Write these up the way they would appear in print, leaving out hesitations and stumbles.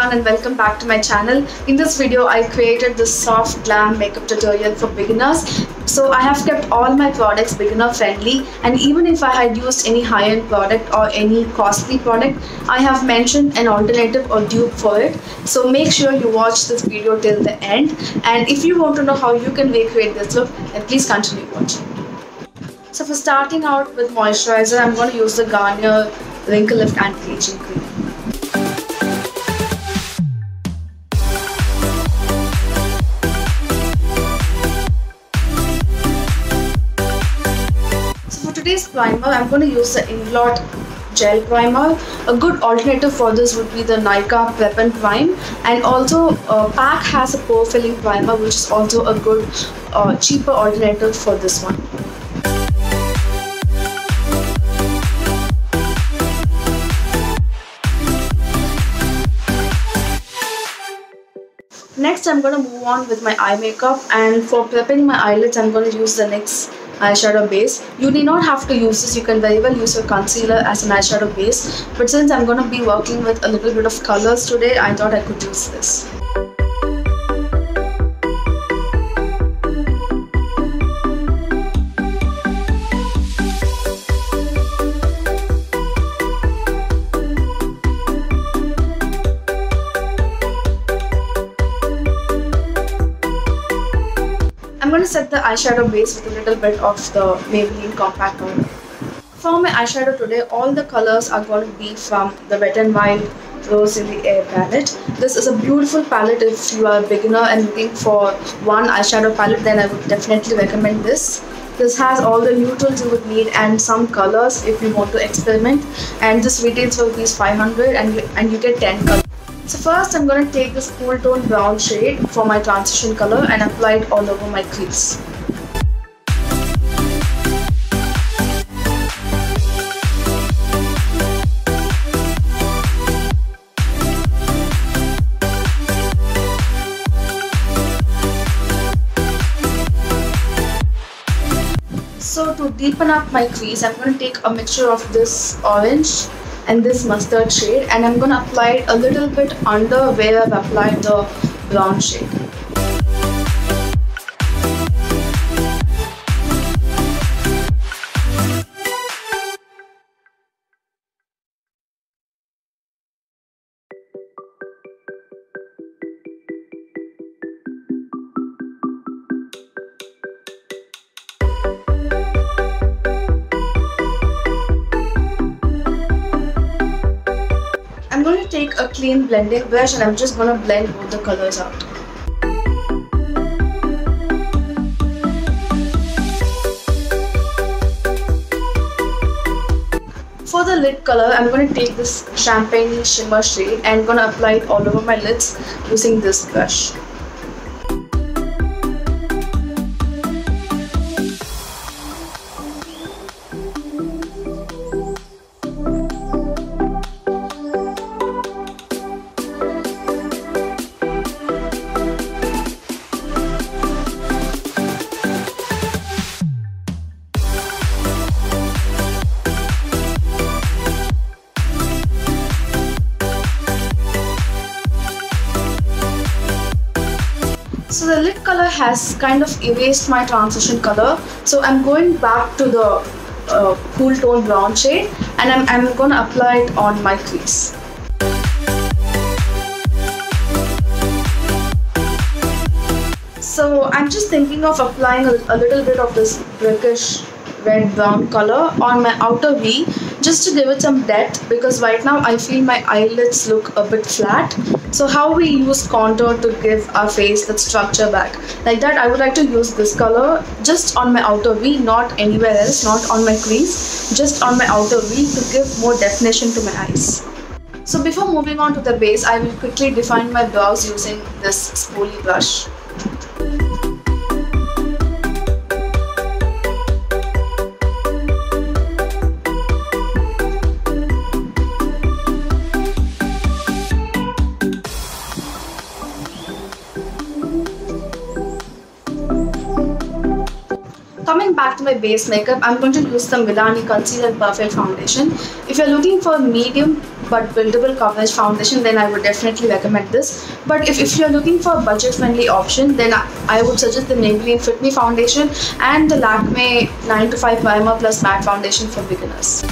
everyone and welcome back to my channel. In this video I created this soft glam makeup tutorial for beginners. So I have kept all my products beginner friendly, and even if I had used any high-end product or any costly product, I have mentioned an alternative or dupe for it. So make sure you watch this video till the end, and if you want to know how you can recreate this look, then please continue watching. So for starting out with moisturizer, I'm going to use the Garnier Wrinkle Lift Anti-Aging Cream. So for today's primer, I'm going to use the Inglot gel primer. A good alternative for this would be the Nykaa Prep and Prime, and also PAC has a pore filling primer, which is also a good cheaper alternative for this one. Next, I'm going to move on with my eye makeup, and for prepping my eyelids, I'm going to use the NYX eyeshadow base. You need not have to use this, you can very well use your concealer as an eyeshadow base, but since I'm going to be working with a little bit of colors today, I thought I could use this. I'm going to set the eyeshadow base with a little bit of the Maybelline compact powder. For my eyeshadow today, all the colors are going to be from the Wet n Wild Rose in the Air palette. This is a beautiful palette. If you are a beginner and looking for one eyeshadow palette, then I would definitely recommend this. This has all the neutrals you would need and some colors if you want to experiment. And this retails for ₹500 and you get 10 colors. So first I'm going to take this cool tone brown shade for my transition color and apply it all over my crease. So to deepen up my crease, I'm going to take a mixture of this orange and this mustard shade, and I'm going to apply it a little bit under where I've applied the brown shade. I'm going to take a clean blending brush and I'm just going to blend both the colors out. For the lid color, I'm going to take this champagne shimmer shade and I'm going to apply it all over my lids using this brush. So the lid color has kind of erased my transition color, so I'm going back to the cool tone brown shade and I'm going to apply it on my crease. So I'm just thinking of applying a little bit of this brickish red brown color on my outer V just to give it some depth, because right now I feel my eyelids look a bit flat. So how we use contour to give our face that structure back, like that, I would like to use this color just on my outer V, not anywhere else, not on my crease, just on my outer V to give more definition to my eyes. So before moving on to the base, I will quickly define my brows using this spoolie brush. back to my base makeup, I'm going to use the Milani Conceal and Perfect Foundation. If you're looking for a medium but buildable coverage foundation, then I would definitely recommend this. But if you're looking for a budget-friendly option, then I would suggest the Maybelline Fit Me Foundation and the Lakme 9 to 5 Primer Plus Matte Foundation for beginners.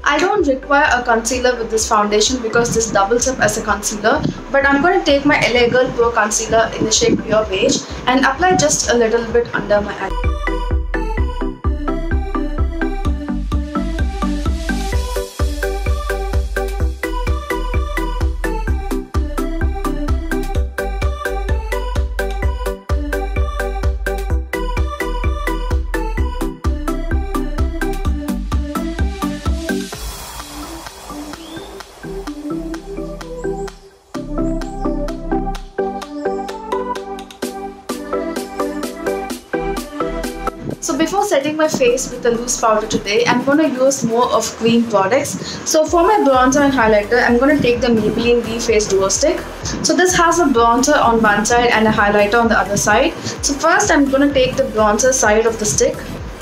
I don't require a concealer with this foundation because this doubles up as a concealer, but I'm going to take my LA Girl Pro Concealer in the shade Pure Beige and apply just a little bit under my eye. So before setting my face with the loose powder today, I'm going to use more of cream products. So for my bronzer and highlighter, I'm going to take the Maybelline V Face Duo Stick. So this has a bronzer on one side and a highlighter on the other side. So first I'm going to take the bronzer side of the stick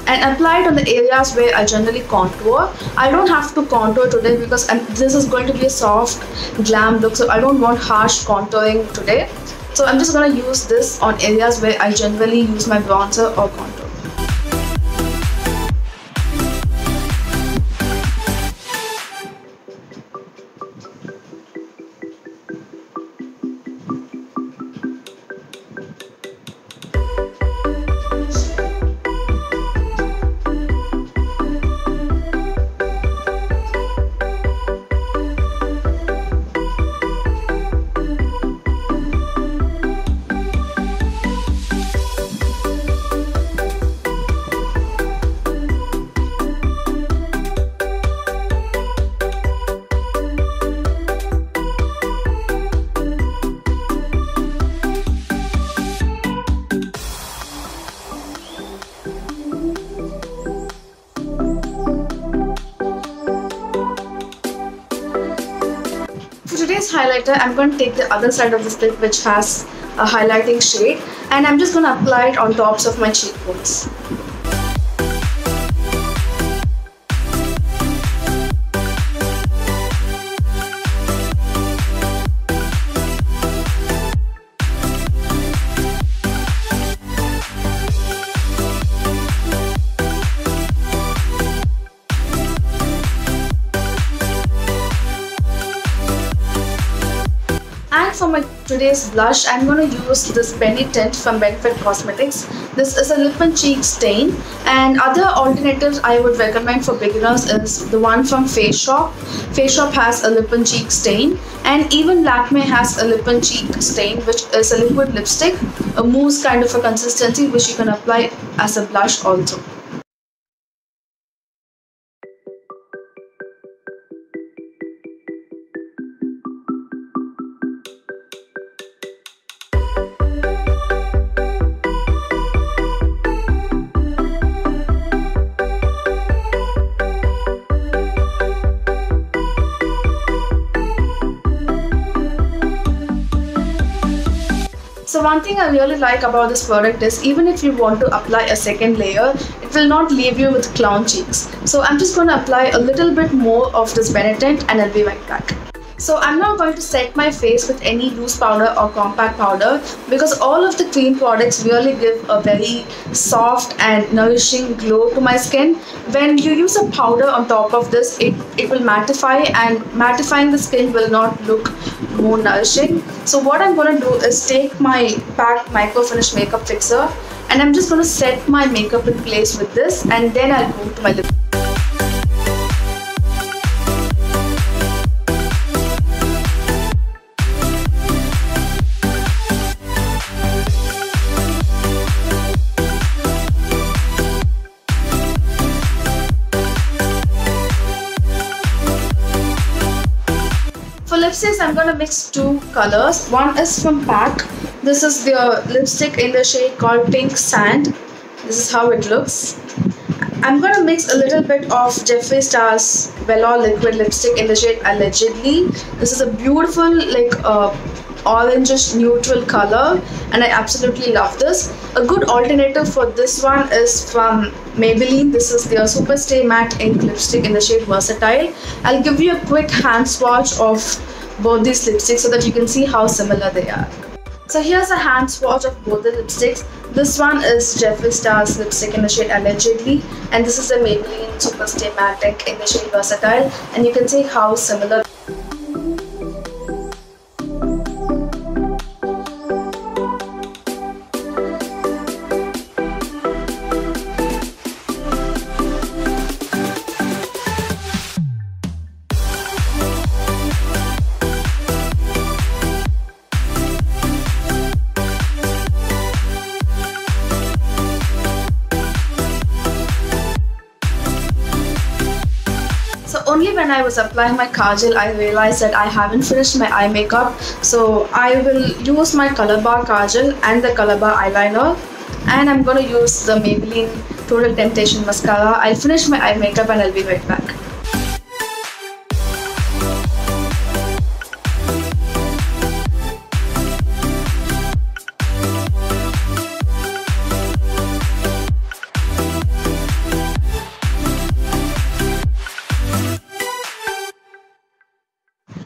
and apply it on the areas where I generally contour. I don't have to contour today because this is going to be a soft glam look, so I don't want harsh contouring today. So I'm just going to use this on areas where I generally use my bronzer or contour. Today's highlighter, I'm going to take the other side of the stick which has a highlighting shade, and I'm just going to apply it on tops of my cheekbones. For my today's blush, I'm going to use this benetint from Benefit Cosmetics. This is a lip and cheek stain, and other alternatives I would recommend for beginners is the one from Face Shop. Face Shop has a lip and cheek stain, and even Lakme has a lip and cheek stain, which is a liquid lipstick, a mousse kind of a consistency, which you can apply as a blush also. So one thing I really like about this product is even if you want to apply a second layer, it will not leave you with clown cheeks. So I'm just going to apply a little bit more of this benetint and I'll be right back. So I'm not going to set my face with any loose powder or compact powder because all of the cream products really give a very soft and nourishing glow to my skin. When you use a powder on top of this, it will mattify, and mattifying the skin will not look more nourishing. So what I'm going to do is take my PAC Micro Finish Makeup Fixer And I'm just going to set my makeup in place with this, and then I'll go to my lip. For lipsticks, I'm going to mix two colors. One is from PAC. This is the lipstick in the shade called Pink Sand. This is how it looks. I'm going to mix a little bit of Jeffree Star's Velour liquid lipstick in the shade Allegedly. This is a beautiful orangish neutral color, and I absolutely love this. A good alternative for this one is from Maybelline. This is their Super Stay Matte Ink lipstick in the shade Versatile. I'll give you a quick hand swatch of both these lipsticks so that you can see how similar they are. So here's a hand swatch of both the lipsticks. This one is Jeffree Star's lipstick in the shade Allegedly, and this is the Maybelline Super Stay Matte Ink in the shade Versatile, and you can see how similar. Only when I was applying my kajal, I realized that I haven't finished my eye makeup. So I will use my Colorbar kajal and the Colorbar eyeliner, and I'm going to use the Maybelline Total Temptation mascara. I'll finish my eye makeup and I'll be right back.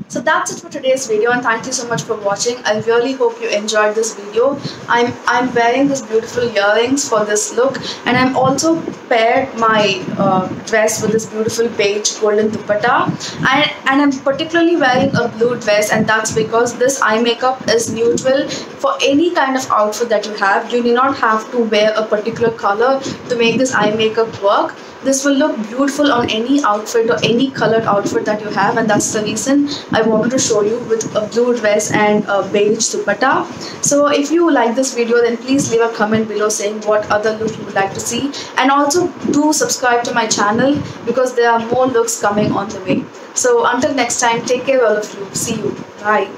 So that's it for today's video, and thank you so much for watching. I really hope you enjoyed this video. I'm wearing these beautiful earrings for this look, and I'm also paired my dress with this beautiful beige golden dupatta, and I'm particularly wearing a blue dress, and that's because this eye makeup is neutral for any kind of outfit that you have. You need not have to wear a particular color to make this eye makeup work. This will look beautiful on any outfit or any colored outfit that you have, and that's the reason I wanted to show you with a blue dress and a beige dupatta. So if you like this video, then please leave a comment below saying what other look you would like to see, and also do subscribe to my channel because there are more looks coming on the way. So until next time, take care all of you. See you. Bye.